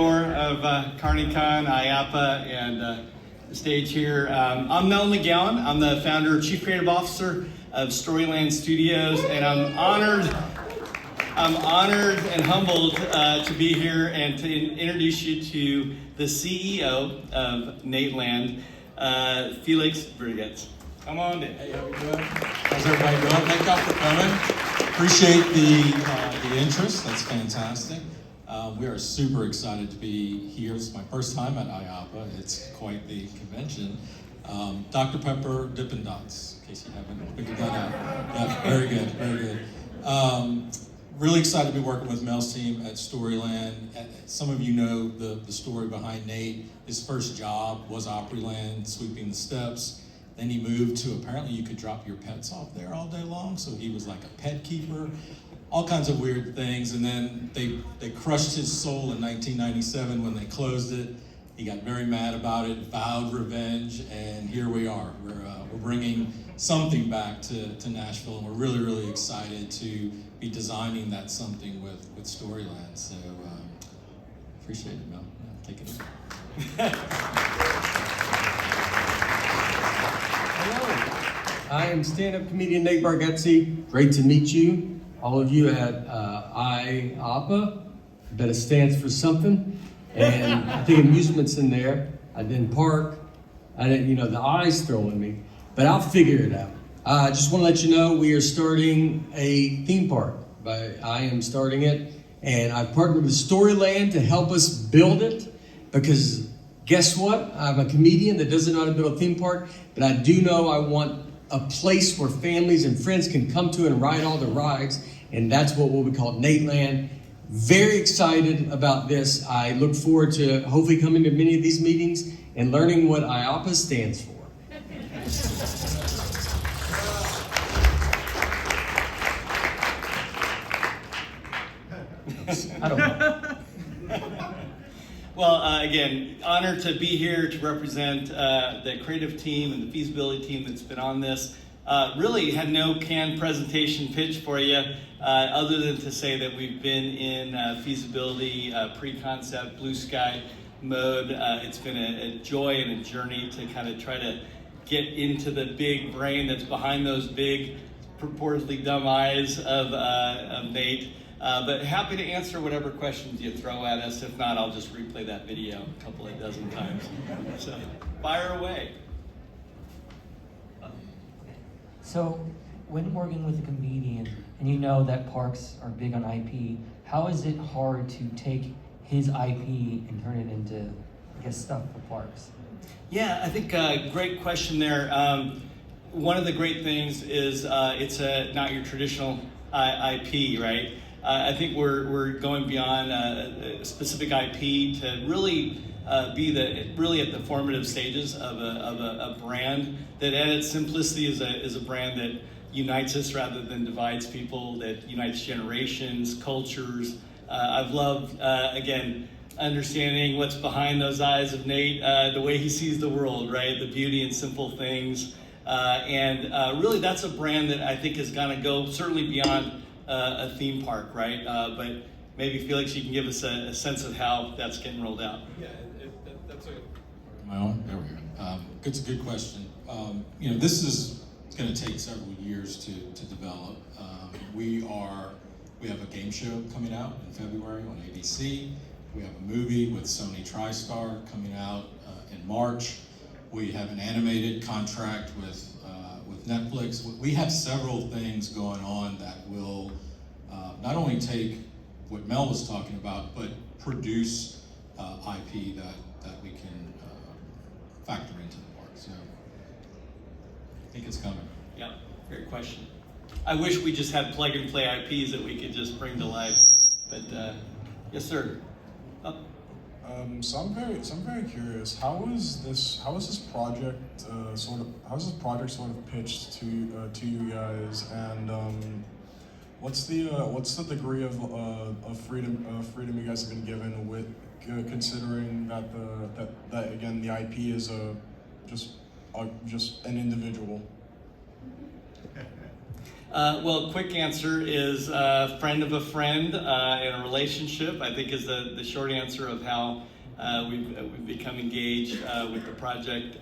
Of CarneyCon, IAPA, and the stage here. I'm Mel McGowan. I'm the founder, Chief Creative Officer of Storyland Studios, and I'm honored and humbled to be here and to introduce you to the CEO of Nateland, Felix Bargatze. Come on in. Hey, how you doing? How's everybody doing? Thank y'all for coming. Appreciate the interest. That's fantastic. We are super excited to be here. It's my first time at IAPA. It's quite the convention. Dr. Pepper Dippin' Dots, in case you haven't figured that out. Yeah, very good, very good. Really excited to be working with Mel's team at Storyland. Some of you know the story behind Nate. His first job was Opryland, sweeping the steps. Then he moved to, apparently you could drop your pets off there all day long, so he was like a pet keeper. All kinds of weird things, and then they crushed his soul in 1997 when they closed it. He got very mad about it, vowed revenge, and here we are. We're bringing something back to Nashville, and we're really, really excited to be designing that something with Storyland. So appreciate it, Mel. Yeah, take it away. Hello, I am stand-up comedian Nate Bargatze. Great to meet you. All of you at IAPA. I bet it stands for something. And I think amusement's in there. I didn't park. I didn't, the I's throwing me. But I'll figure it out. I just want to let you know we are starting a theme park. I am starting it. And I've partnered with Storyland to help us build it. Because guess what? I'm a comedian that doesn't know how to build a theme park. But I do know I want a place where families and friends can come to and ride all the rides, and that's what will be called Nateland. Very excited about this. I look forward to hopefully coming to many of these meetings and learning what IAPA stands for. I don't know. Well, again, honored to be here to represent the creative team and the feasibility team that's been on this. Really had no canned presentation pitch for you, other than to say that we've been in feasibility, pre-concept, blue sky mode. It's been a joy and a journey to kind of try to get into the big brain that's behind those big, purportedly dumb eyes of Nate. But happy to answer whatever questions you throw at us. If not, I'll just replay that video a couple of dozen times. So, fire away. So, when working with a comedian, and you know that parks are big on IP, how is it hard to take his IP and turn it into, stuff for parks? Yeah, I think great question there. One of the great things is it's not your traditional IP, right? I think we're going beyond a specific IP to really be really at the formative stages of a brand that, at its simplicity, is a brand that unites us rather than divides people, that unites generations, cultures. I've loved again understanding what's behind those eyes of Nate, the way he sees the world, right? The beauty in simple things, and really that's a brand that I think is going to go certainly beyond a theme park, right? But maybe Felix, you can give us a sense of how that's getting rolled out. Yeah, that's a. My own. There we go. It's a good question. This is going to take several years to develop. We have a game show coming out in February on ABC. We have a movie with Sony TriStar coming out in March. We have an animated contract with Netflix. We have several things going on that will not only take what Mel was talking about, but produce IP that we can factor into the park. So I think it's coming. Yeah, great question. I wish we just had plug and play IPs that we could just bring to life. But yes, sir. Oh. So I'm very curious. How is this project sort of pitched to you guys, and what's the degree of freedom you guys have been given with considering that again the IP is just an individual. Well, quick answer is friend of a friend in a relationship, I think is the short answer of how we've become engaged with the project.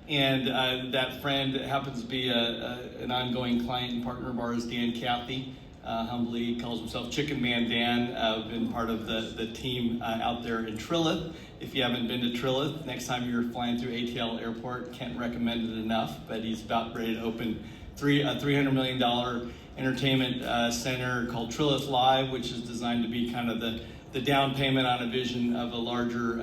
And that friend happens to be an ongoing client and partner of ours, Dan Cathy. Humbly calls himself Chicken Man Dan. Been part of the team out there in Trilith. If you haven't been to Trilith, next time you're flying through ATL Airport, can't recommend it enough, but he's about ready to open a $300 million entertainment center called Trilith Live, which is designed to be kind of the down payment on a vision of a larger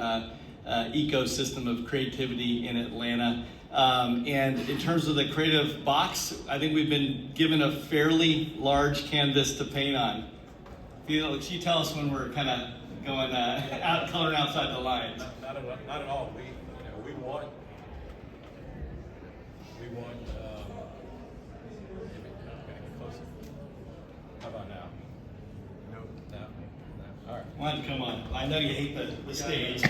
ecosystem of creativity in Atlanta. And in terms of the creative box, I think we've been given a fairly large canvas to paint on. Can you tell us when we're kind of going coloring outside the lines? Not at all. We want. How about now? Nope. No. All right. Why don't you come on? I know you hate the stage. Go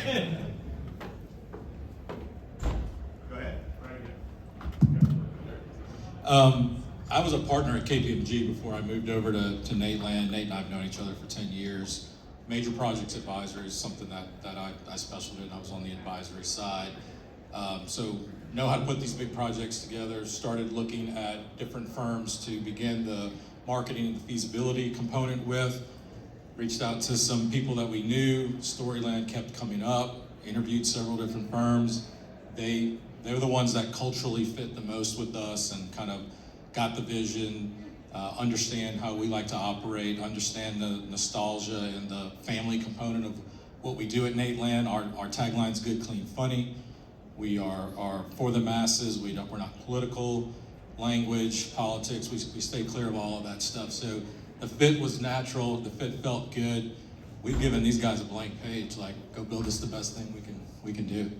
ahead. I was a partner at KPMG before I moved over to Nateland. Nate and I have known each other for 10 years. Major projects advisory is something that I specialized in. I was on the advisory side. So know how to put these big projects together. Started looking at different firms to begin the marketing and feasibility component with. Reached out to some people that we knew. Storyland kept coming up. Interviewed several different firms. They were the ones that culturally fit the most with us and kind of got the vision, understand how we like to operate, understand the nostalgia and the family component of what we do at Nateland. Our tagline's good, clean, funny. We are for the masses. We're not political, language, politics. We stay clear of all of that stuff. So the fit was natural. The fit felt good. We've given these guys a blank page, like, go build us the best thing we can do.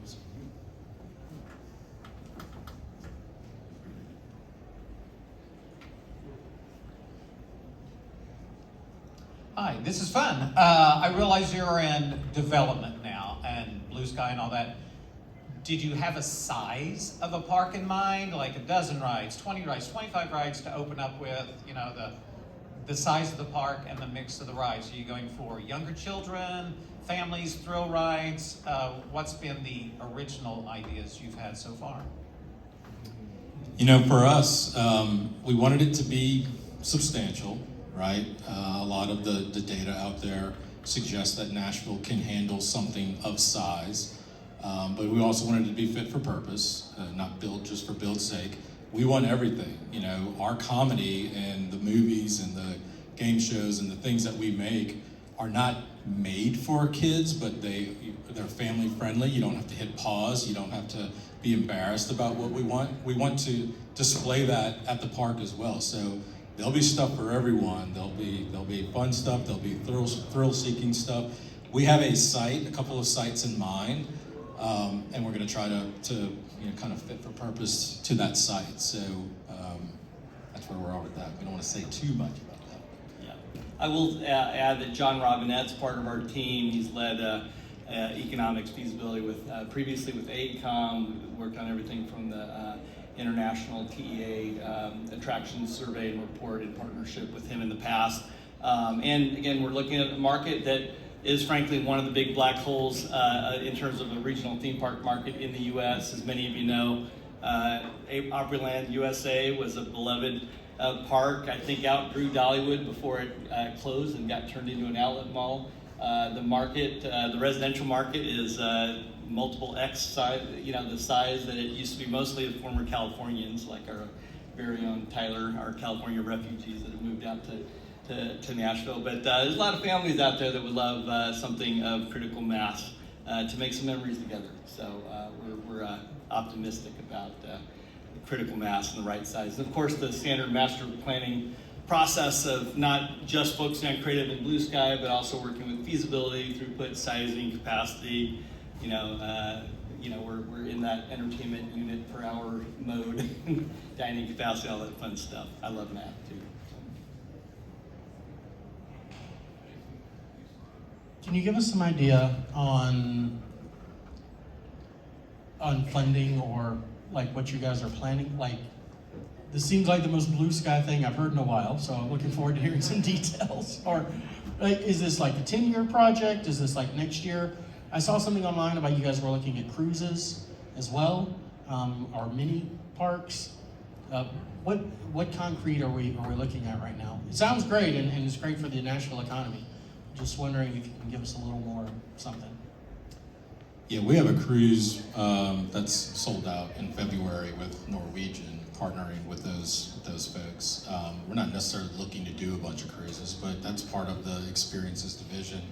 Hi, this is fun. I realize you're in development now and blue sky and all that. Did you have a size of a park in mind, like a dozen rides, 20 rides, 25 rides to open up with, the size of the park and the mix of the rides? Are you going for younger children, families, thrill rides? What's been the original ideas you've had so far? For us, we wanted it to be substantial, right? A lot of the data out there suggests that Nashville can handle something of size. But we also wanted it to be fit for purpose, not built just for build's sake. We want everything. Our comedy and the movies and the game shows and the things that we make are not made for kids, but they're family friendly. You don't have to hit pause. You don't have to be embarrassed about what we want. We want to display that at the park as well. So there'll be stuff for everyone. There'll be fun stuff. There'll be thrill-seeking stuff. We have a couple of sites in mind. And we're going to try to kind of fit for purpose to that site. So that's where we're at with that. We don't want to say too much about that. Yeah. I will add that John Robinette's part of our team. He's led economics feasibility previously with AECOM. We worked on everything from the international TEA attractions survey and report in partnership with him in the past. And again, we're looking at a market that is frankly one of the big black holes in terms of a regional theme park market in the U.S. As many of you know, Opryland USA was a beloved park. I think outgrew Dollywood before it closed and got turned into an outlet mall. The residential market is multiple X size, the size that it used to be, mostly of former Californians, like our very own Tyler, our California refugees that have moved out to Nashville. But there's a lot of families out there that would love something of critical mass to make some memories together. So we're optimistic about the critical mass and the right size. And of course, the standard master planning process of not just focusing on creative and blue sky, but also working with feasibility, throughput, sizing, capacity. We're in that entertainment unit per hour mode, dining capacity, all that fun stuff. I love math too. Can you give us some idea on funding or like what you guys are planning? Like this seems like the most blue sky thing I've heard in a while, so I'm looking forward to hearing some details. Or like, is this like a 10-year project? Is this like next year? I saw something online about you guys were looking at cruises as well, or mini parks. What concrete are we looking at right now? It sounds great, and it's great for the Nashville economy. Just wondering if you can give us a little more something. Yeah, we have a cruise that's sold out in February with Norwegian, partnering with those folks. We're not necessarily looking to do a bunch of cruises, but that's part of the experiences division.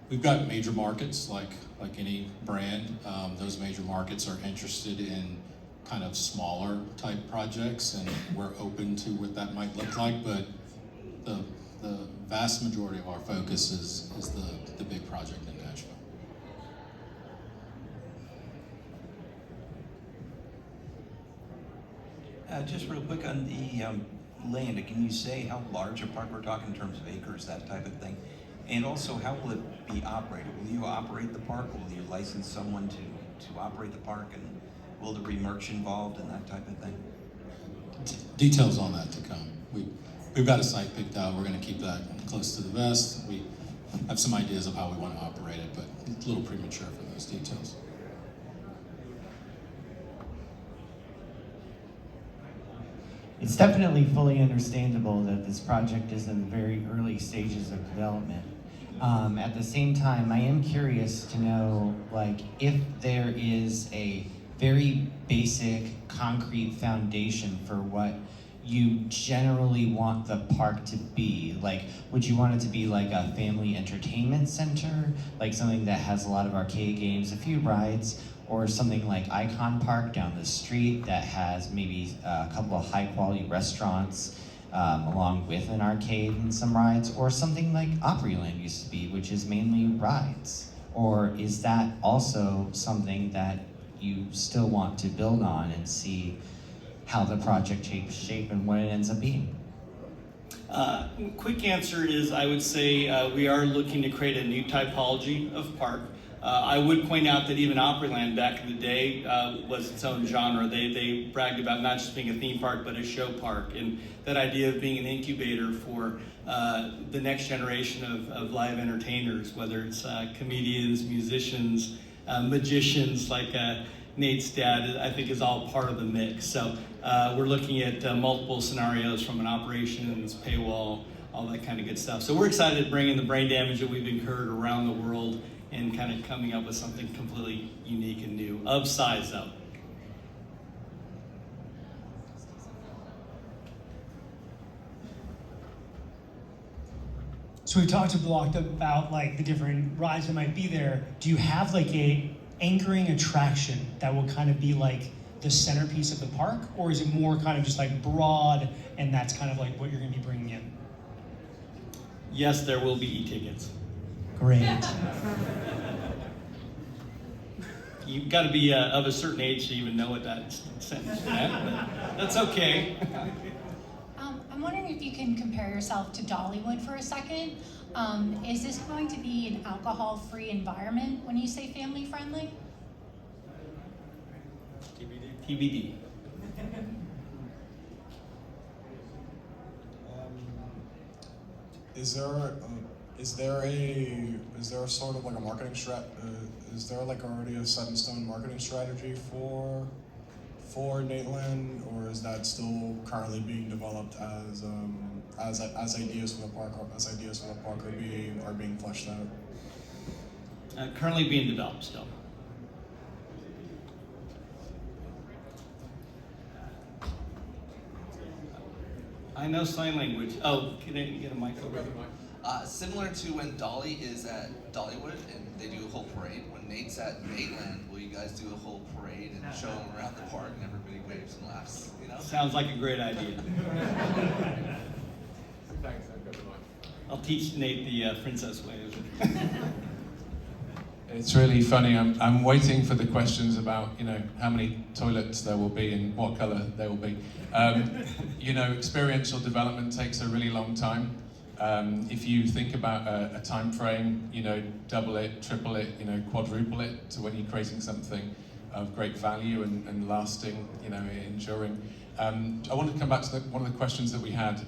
We've got major markets like any brand. Those major markets are interested in kind of smaller type projects, and we're open to what that might look like, but the vast majority of our focus is the big project in Nashville. Just real quick on the land, can you say how large a park we're talking in terms of acres, that type of thing? And also, how will it be operated? Will you operate the park? Will you license someone to operate the park? And will there be merch involved and that type of thing? Details on that to come. We've got a site picked out. We're going to keep that close to the vest. We have some ideas of how we want to operate it, but it's a little premature for those details. It's definitely fully understandable that this project is in very early stages of development. At the same time, I am curious to know, like, if there is a very basic concrete foundation for what you generally want the park to be. Like, would you want it to be like a family entertainment center, like something that has a lot of arcade games, a few rides, or something like Icon Park down the street that has maybe a couple of high quality restaurants along with an arcade and some rides, or something like Opryland used to be, which is mainly rides? Or is that also something that you still want to build on and see how the project takes shape and what it ends up being? Quick answer is I would say we are looking to create a new typology of park. I would point out that even Opryland back in the day was its own genre. They bragged about not just being a theme park, but a show park. And that idea of being an incubator for the next generation of live entertainers, whether it's comedians, musicians, magicians like Nate's dad, I think is all part of the mix. So we're looking at multiple scenarios from an operations, paywall, all that kind of good stuff. So we're excited to bring in the brain damage that we've incurred around the world and kind of coming up with something completely unique and new, of size though. So we talked a lot about like the different rides that might be there. Do you have like a anchoring attraction that will kind of be like the centerpiece of the park, or is it more kind of just like broad and that's kind of like what you're going to be bringing in? Yes, there will be e-tickets. Great. You've got to be of a certain age to even know what that sentence meant, but that's okay. I'm wondering if you can compare yourself to Dollywood for a second. Is this going to be an alcohol-free environment when you say family-friendly? TBD. Is there a sort of like a marketing is there like already a set in stone marketing strategy for Nateland, or is that still currently being developed as ideas for the park, are being fleshed out? Currently being developed still. I know sign language. Oh, can I get a mic over here? Similar to when Dolly is at Dollywood and they do a whole parade, when Nate's at Nateland, will you guys do a whole parade and show them around the park and everybody waves and laughs, you know? Sounds like a great idea. I'll teach Nate the princess ways. It's really funny. I'm waiting for the questions about, you know, how many toilets there will be and what color they will be. You know, experiential development takes a really long time. If you think about a time frame, you know, double it, triple it, you know, quadruple it to when you're creating something, of great value and lasting, enduring. I wanted to come back to one of the questions that we had,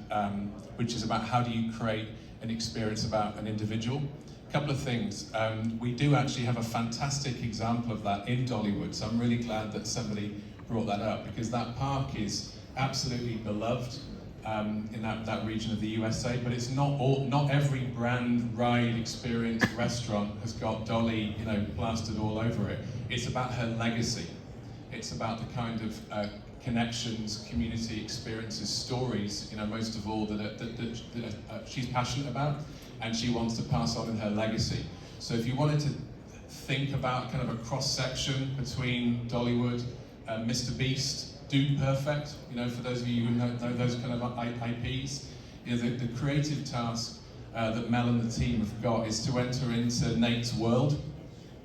which is about how do you create an experience about an individual. A couple of things. We do actually have a fantastic example of that in Dollywood, so I'm really glad that somebody brought that up, because that park is absolutely beloved in that region of the USA, but it's not every brand, ride, experience, restaurant has got Dolly, plastered all over it. It's about her legacy. It's about the kind of connections, community experiences, stories, most of all that she's passionate about, and she wants to pass on in her legacy. So if you wanted to think about kind of a cross-section between Dollywood, Mr. Beast, Dude Perfect, for those of you who know those kind of IPs, the creative task that Mel and the team have got is to enter into Nate's world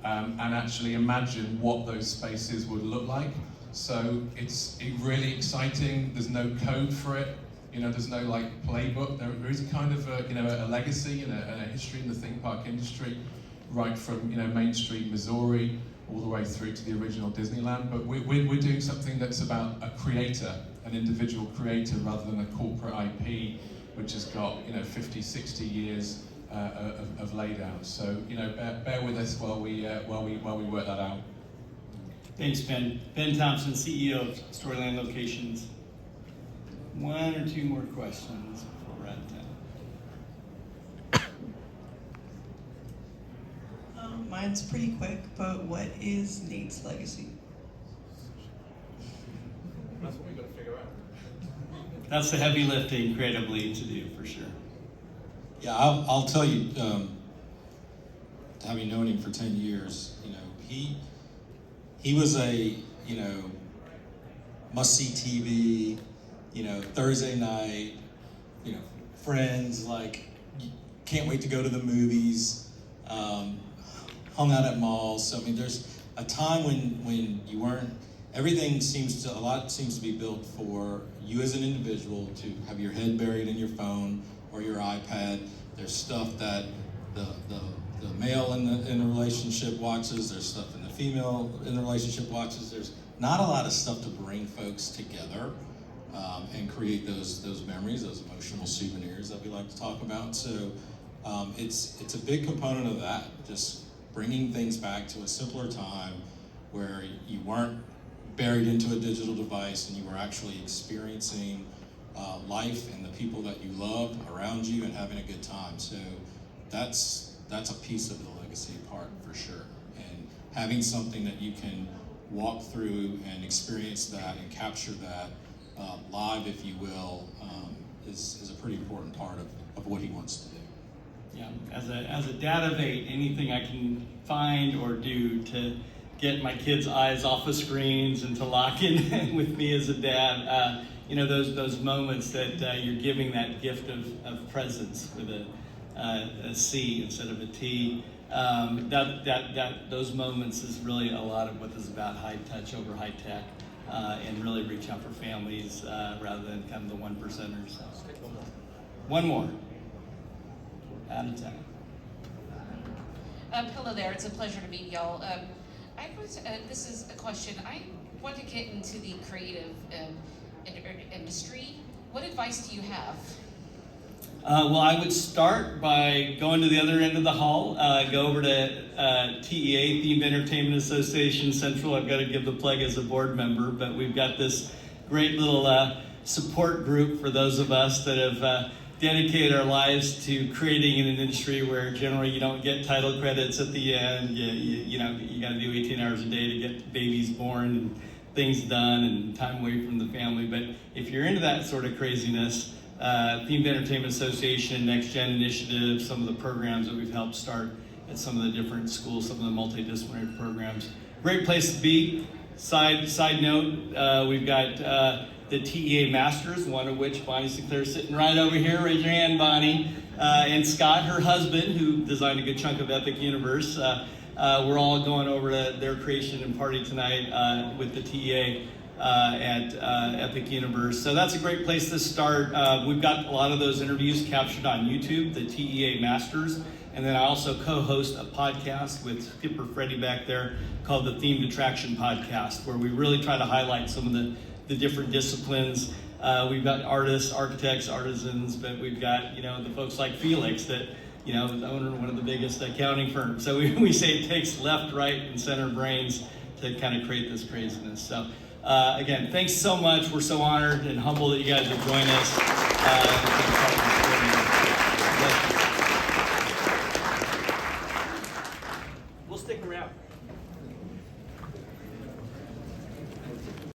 and actually imagine what those spaces would look like. So it's really exciting. There's no code for it. There's no playbook. There is kind of a legacy and a history in the theme park industry, right from Main Street, Missouri, all the way through to the original Disneyland. But we're doing something that's about a creator, an individual creator, rather than a corporate IP, which has got 50, 60 years of laid out. So bear with us while we work that out. Thanks, Ben. Ben Thompson, CEO of Storyland Locations. One or two more questions before we're out of time. Mine's pretty quick, but what is Nate's legacy? That's what we've got to figure out. That's the heavy lifting creatively to do, for sure. Yeah, I'll tell you, having known him for 10 years, he was a, must-see TV, Thursday night, friends, can't wait to go to the movies, hung out at malls. So, there's a time when you weren't, a lot seems to be built for you as an individual to have your head buried in your phone or your iPad. There's stuff that the male in the relationship watches, there's stuff in the female in the relationship watches. There's not a lot of stuff to bring folks together and create those memories, those emotional souvenirs that we like to talk about. So it's a big component of that, just bringing things back to a simpler time where you weren't buried into a digital device and you were actually experiencing life and the people that you love around you and having a good time. So that's a piece of the legacy part for sure. And having something that you can walk through and experience that and capture that live, if you will, is a pretty important part of what he wants to do. Yeah, as a dad of 8, anything I can find or do to get my kids' eyes off of screens and to lock in with me as a dad, those moments that you're giving that gift of presence with a C instead of a T. Those moments is really a lot of what this is about: high touch over high tech, and really reach out for families rather than kind of the 1%ers. One more. Out of time. Hello there. It's a pleasure to meet y'all. This is a question. I want to get into the creative industry. What advice do you have? Well, I would start by going to the other end of the hall, go over to TEA, Themed Entertainment Association Central. I've got to give the plug as a board member, but we've got this great little support group for those of us that have dedicated our lives to creating in an industry where generally you don't get title credits at the end. You got to do 18 hours a day to get babies born and things done and time away from the family. But if you're into that sort of craziness, Themed Entertainment Association, Next Gen Initiative, some of the programs that we've helped start at some of the different schools, some of the multidisciplinary programs. Great place to be. Side note, we've got the TEA Masters, one of which Bonnie Sinclair is sitting right over here. Raise your hand, Bonnie. And Scott, her husband, who designed a good chunk of Epic Universe. We're all going over to their creation and party tonight with the TEA at Epic Universe. So that's a great place to start. We've got a lot of those interviews captured on YouTube, the TEA Masters. And then I also co-host a podcast with Skipper Freddie back there called the Themed Attraction Podcast, where we really try to highlight some of the different disciplines. We've got artists, architects, artisans, but we've got, the folks like Felix that, is the owner of one of the biggest accounting firms. So we say it takes left, right, and center brains to kind of create this craziness. So again, thanks so much. We're so honored and humbled that you guys would join us. We'll stick around.